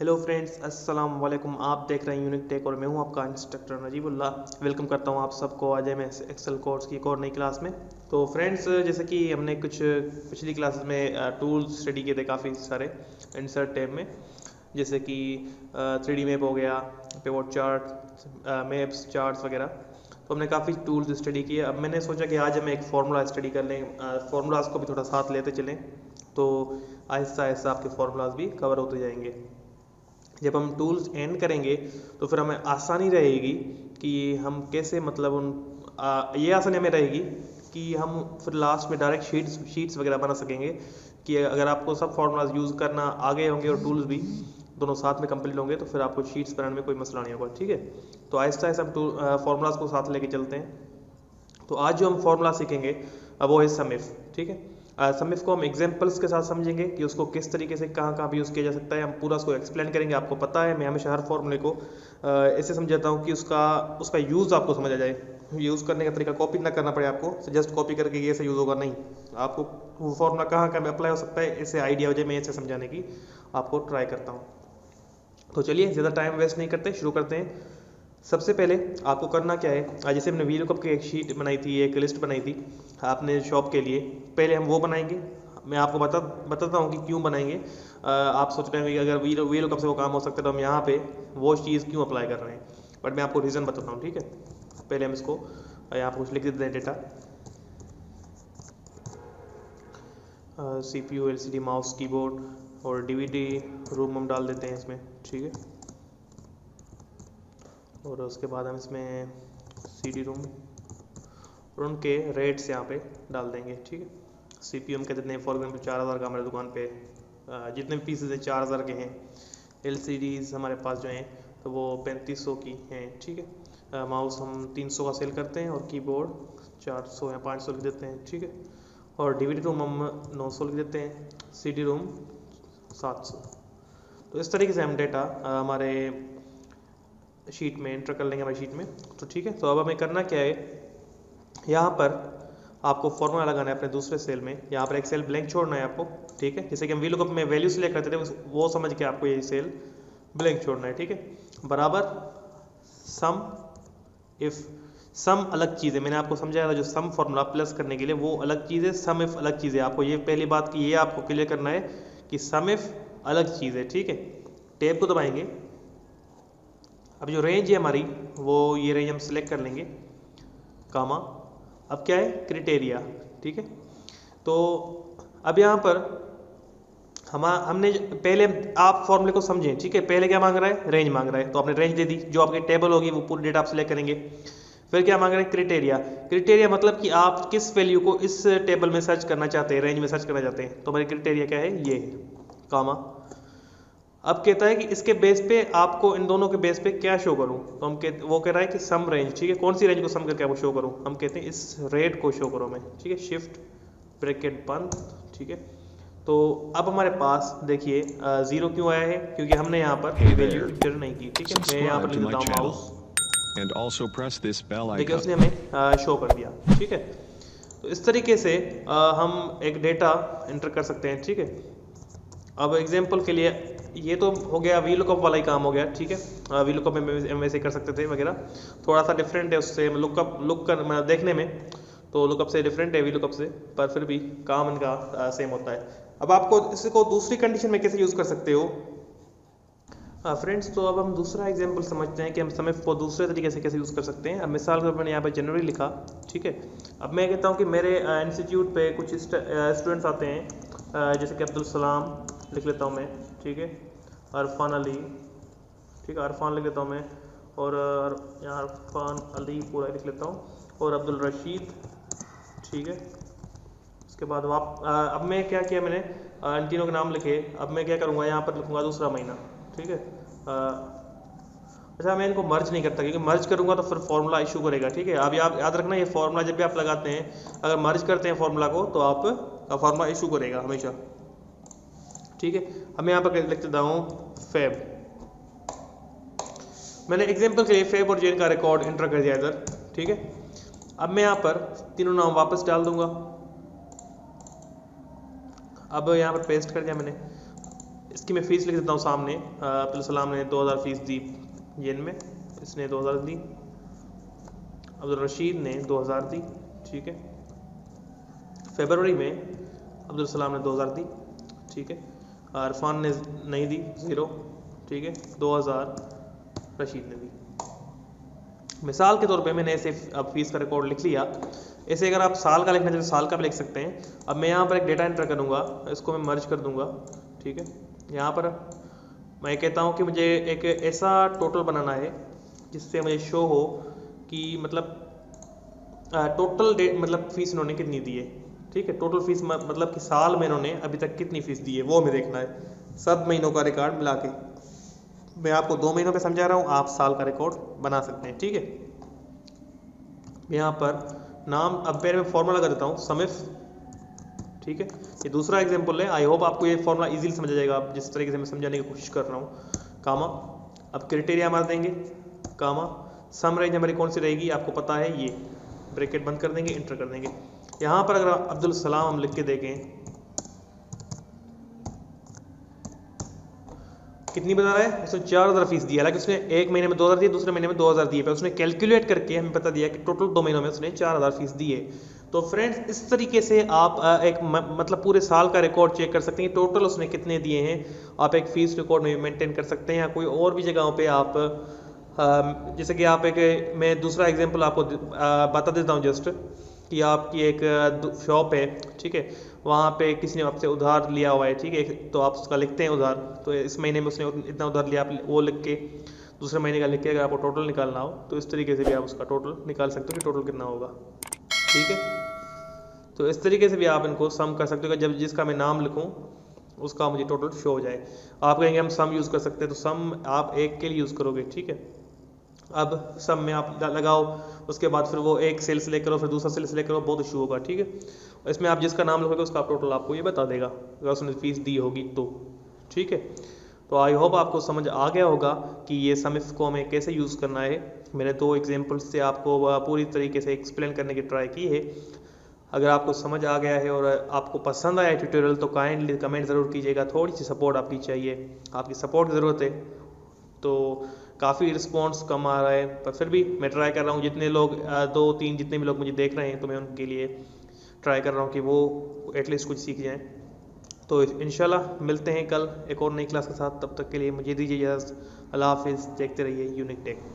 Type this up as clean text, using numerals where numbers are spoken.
Hello friends, अस्सलाम वालेकुम। आप देख रहे हैं यूनिक टेक और मैं हूं आपका इंस्ट्रक्टर नजीबुल्लाह। वेलकम करता हूं आप सबको आज मैं एक्सेल कोर्स की एक और नई क्लास में। तो फ्रेंड्स, जैसे कि हमने कुछ पिछली क्लासेस में टूल्स स्टडी किए थे काफ़ी सारे इंसर्ट टैब में, जैसे कि 3D मैप हो गया, पिवट चार्ट, मैप्स, चार्ट्स वगैरह। तो हमने काफ़ी टूल्स स्टडी किए। अब मैंने सोचा कि आज हम एक फार्मूला स्टडी कर लें, फार्मूलाज को भी थोड़ा साथ लेते चलें, तो आहिस्ता आहिस्ता आपके फार्मूलाज भी कवर होते जाएंगे। जब हम टूल्स एंड करेंगे तो फिर हमें आसानी रहेगी कि हम कैसे मतलब ये आसानी हमें रहेगी कि हम फिर लास्ट में डायरेक्ट शीट्स वगैरह बना सकेंगे। कि अगर आपको सब फार्मूलाज यूज़ करना आ गए होंगे और टूल्स भी दोनों साथ में कंप्लीट होंगे तो फिर आपको शीट्स बनाने में कोई मसला नहीं होगा। ठीक है, तो आहिस्ता आहिस्ता हम फार्मूलाज को साथ लेके चलते हैं। तो आज जो हम फार्मूला सीखेंगे वो है समिफ। ठीक है, समिफ को हम एग्जांपल्स के साथ समझेंगे कि उसको किस तरीके से कहाँ कहाँ भी यूज़ किया जा सकता है। हम पूरा उसको एक्सप्लेन करेंगे। आपको पता है मैं हमेशा हर फॉर्मूले को ऐसे समझाता हूँ कि उसका यूज़ आपको समझ आ जाए। यूज़ करने का तरीका कॉपी ना करना पड़े आपको, जस्ट कॉपी करके ये ऐसे यूज़ होगा नहीं। आपको वो फॉर्मूला कहाँ कहाँ अप्लाई हो सकता है ऐसे आइडिया हो जाए, मैं ऐसे समझाने की आपको ट्राई करता हूँ। तो चलिए ज़्यादा टाइम वेस्ट नहीं करते, शुरू करते हैं। सबसे पहले आपको करना क्या है, जैसे हमने वीलुकअप की एक शीट बनाई थी, एक लिस्ट बनाई थी आपने शॉप के लिए। पहले हम वो बनाएंगे। मैं आपको बताता हूँ कि क्यों बनाएंगे। आप सोच रहे हैं कि अगर वीलुकअप से वो काम हो सकता है तो हम यहाँ पे वो चीज़ क्यों अप्लाई कर रहे हैं, बट मैं आपको रीज़न बताता हूँ। ठीक है, पहले हम इसको यहाँ पर कुछ लिख देते हैं data. CPU, LCD, mouse, keyboard और DVD रूम हम डाल देते हैं इसमें। ठीक है, और उसके बाद हम इसमें CD रूम और उनके रेट्स यहाँ पे डाल देंगे। ठीक है, CPU हम कह देते हैं फॉर एग्जाम्पल 4000 का हमारे दुकान पे जितने भी पीसेज हैं 4000 के हैं। LCDs हमारे पास जो हैं तो वो 3500 की हैं। ठीक है, माउस हम 300 का सेल करते हैं और कीबोर्ड 400 या 500 लिख देते हैं। ठीक है, और DVD रूम हम 900 लिख देते हैं, CD रूम 700। तो इस तरीके से हम डेटा हमारे शीट में एंटर कर लेंगे, हमारी शीट में। तो ठीक है, तो अब हमें करना क्या है, यहाँ पर आपको फॉर्मूला लगाना है अपने दूसरे सेल में। यहाँ पर एक सेल ब्लैंक छोड़ना है आपको। ठीक है, जैसे कि हम वीलुकअप में वैल्यू सिलेक्ट करते थे वो समझ के आपको ये सेल ब्लैंक छोड़ना है। ठीक है, बराबर सम इफ। सम अलग चीज़ है, मैंने आपको समझाया था जो सम फॉर्मूला प्लस करने के लिए वो अलग चीज़ है, सम इफ अलग चीज़ है। आपको ये पहली बात की ये आपको क्लियर करना है कि सम इफ अलग चीज़ है। ठीक है, टैब को दबाएंगे। अब जो रेंज है हमारी वो ये रेंज हम सिलेक्ट कर लेंगे, कामा। अब क्या है, क्राइटेरिया। ठीक है, तो अब यहाँ पर हमने पहले आप फॉर्मूले को समझें। ठीक है, पहले क्या मांग रहा है, रेंज मांग रहा है, तो आपने रेंज दे दी। जो आपकी टेबल होगी वो पूरी डेटा आप सिलेक्ट करेंगे। फिर क्या मांग रहे हैं, क्राइटेरिया। क्राइटेरिया मतलब कि आप किस वैल्यू को इस टेबल में सर्च करना चाहते हैं, रेंज में सर्च करना चाहते हैं। तो हमारी क्राइटेरिया क्या है, ये है, कामा। अब कहता है कि इसके बेस पे आपको इन दोनों के बेस पे क्या शो करूं, तो वो कह रहा है कि सम रेंज। ठीक है, कौन सी रेंज को सम करके आपको शो करूं, हम कहते हैं इस रेट को शो करो मैं। ठीक है, शिफ्ट ब्रैकेट बंद। ठीक है, तो अब हमारे पास देखिए 0 क्यों आया है, क्योंकि हमने यहाँ पर वैल्यू इंटर नहीं की। ठीक है, मैं यहाँ पर लिख देता हूँ माउस, देखिए उसने हमें शो कर दिया। ठीक है, तो इस तरीके से हम एक डेटा एंटर कर सकते हैं। ठीक है, अब एग्जांपल के लिए ये तो हो गया वीलुकअप वाला ही काम हो गया। ठीक है, वीलुकअप में हम वैसे कर सकते थे वगैरह, थोड़ा सा डिफरेंट है उससे लुक कर देखने में, तो लुकअप से डिफरेंट है वीलुकअप से, पर फिर भी काम इनका सेम होता है। अब आपको इसको दूसरी कंडीशन में कैसे यूज़ कर सकते हो फ्रेंड्स, तो अब हम दूसरा एग्जांपल समझते हैं कि हम समय को दूसरे तरीके से कैसे यूज़ कर सकते हैं। अब मिसाल के मैंने यहाँ पे जनवरी लिखा। ठीक है, अब मैं कहता हूँ कि मेरे इंस्टीट्यूट पे कुछ स्टूडेंट्स आते हैं, जैसे कि अब्दुल सलाम लिख लेता हूँ मैं। ठीक है, अरफान अली। ठीक है, अरफान लिख लेता हूँ मैं, और यहाँ अरफान अली पूरा लिख लेता हूँ, और अब्दुल रशीद। ठीक है, उसके बाद अब मैं क्या किया, मैंने इन तीनों के नाम लिखे। अब मैं क्या करूँगा, यहाँ पर लिखूँगा दूसरा महीना। ठीक है, अच्छा मैं इनको मर्ज नहीं करता, क्योंकि मर्ज करूँगा तो फिर फॉर्मूला इशू करेगा। ठीक है, अब आप याद रखना, ये फॉर्मूला जब भी आप लगाते हैं, अगर मर्ज करते हैं फॉर्मूला को तो आप फॉर्मूला इशू करेगा हमेशा। ठीक है, अब मैं यहाँ पर लिख देता हूँ फेब। मैंने एग्जाम्पल के लिए फेब और जेन का रिकॉर्ड एंटर कर दिया इधर। ठीक है, अब मैं यहाँ पर तीनों नाम वापस डाल दूंगा। अब यहाँ पर पेस्ट कर दिया मैंने। इसकी मैं फ़ीस लिख देता हूँ सामने। अब्दुल सलाम ने 2000 फ़ीस दी येन में, इसने 2000 दी। अब्दुल रशीद ने 2000 दी, ठीक है। फरवरी में अब्दुल सलाम ने 2000 दी, ठीक है। इरफान ने नहीं दी, 0, ठीक है। 2000 रशीद ने दी। मिसाल के तौर पे मैंने ऐसे अब फीस का रिकॉर्ड लिख लिया। ऐसे अगर आप साल का लिखना चाहें तो साल का भी लिख सकते हैं। अब मैं यहाँ पर एक डेटा एंटर करूँगा, इसको मैं मर्ज कर दूँगा, ठीक है। यहाँ पर मैं कहता हूँ कि मुझे एक ऐसा टोटल बनाना है जिससे मुझे शो हो कि मतलब टोटल मतलब फीस इन्होंने कितनी दी है, ठीक है। टोटल फीस मतलब कि साल में इन्होंने अभी तक कितनी फीस दी है वो हमें देखना है, सब महीनों का रिकॉर्ड मिला के। मैं आपको 2 महीनों पे समझा रहा हूँ, आप साल का रिकॉर्ड बना सकते हैं, ठीक है। यहाँ पर नाम अब पहले मैं फॉर्मूला लगा देता हूँ, समिफ, ठीक है। ये दूसरा एग्जांपल है। आई होप आपको ये फॉर्मूला इजीली समझ आ जाएगा, आप जिस तरीके से मैं समझाने की कोशिश कर रहा हूँ। कामा, अब क्राइटेरिया मार देंगे, कामा, सम रेंज हमारी कौन सी रहेगी आपको पता है, ये ब्रैकेट बंद कर देंगे, इंटर कर देंगे। यहाँ पर अगर अब्दुल सलाम हम लिख के देखें, कितनी बता रहा है, उसने 4000 फीस दी। हालांकि उसने एक महीने में 2000 दिए, दूसरे महीने में 2000 दिए, पर उसने कैलकुलेट करके हमें बता दिया कि टोटल 2 महीनों में उसने 4000 फीस दी है। तो फ्रेंड्स इस तरीके से आप एक मतलब पूरे साल का रिकॉर्ड चेक कर सकते हैं, टोटल उसने कितने दिए हैं। आप एक फीस रिकॉर्ड में मेंटेन कर सकते हैं, या कोई और भी जगहों पे आप जैसे कि आप एक, मैं दूसरा एग्जांपल आपको बता देता हूँ जस्ट, कि आपकी एक शॉप है, ठीक है। वहाँ पे किसी ने आपसे उधार लिया हुआ है, ठीक है, तो आप उसका लिखते हैं उधार। तो इस महीने में उसने इतना उधार लिया, आप वो लिख के दूसरे महीने का लिख के अगर आपको टोटल निकालना हो तो इस तरीके से भी आप उसका टोटल निकाल सकते हो कि टोटल कितना होगा, ठीक है। तो इस तरीके से भी आप इनको सम कर सकते हो कि जब जिसका मैं नाम लिखूँ उसका मुझे टोटल शो हो जाए। आप कहेंगे हम सम यूज़ कर सकते हैं, तो सम आप एक के लिए यूज़ करोगे, ठीक है। अब सब में आप लगाओ, उसके बाद फिर वो एक सेल सेलेक्ट करो, फिर दूसरा सेल सेलेक्ट करो, बहुत इशू होगा, ठीक है। इसमें आप जिसका नाम लिखोगे उसका टोटल आपको ये बता देगा अगर उसने फीस दी होगी तो, ठीक है। तो आई होप आपको समझ आ गया होगा कि ये समिफ को हमें कैसे यूज़ करना है। मैंने 2 एग्जांपल्स से आपको पूरी तरीके से एक्सप्लेन करने की ट्राई की है। अगर आपको समझ आ गया है और आपको पसंद आया ट्यूटोरियल तो काइंडली कमेंट ज़रूर कीजिएगा। थोड़ी सी सपोर्ट आपकी चाहिए, आपकी सपोर्ट की ज़रूरत है। तो काफ़ी रिस्पॉन्स कम आ रहा है, पर फिर भी मैं ट्राई कर रहा हूँ, जितने लोग 2-3 जितने भी लोग मुझे देख रहे हैं तो मैं उनके लिए ट्राई कर रहा हूँ कि वो एटलीस्ट कुछ सीख जाएं। तो इंशाल्लाह मिलते हैं कल एक और नई क्लास के साथ। तब तक के लिए मुझे दीजिए इजाज़त। अल्लाह हाफिज़। देखते रहिए यूनिक टेक।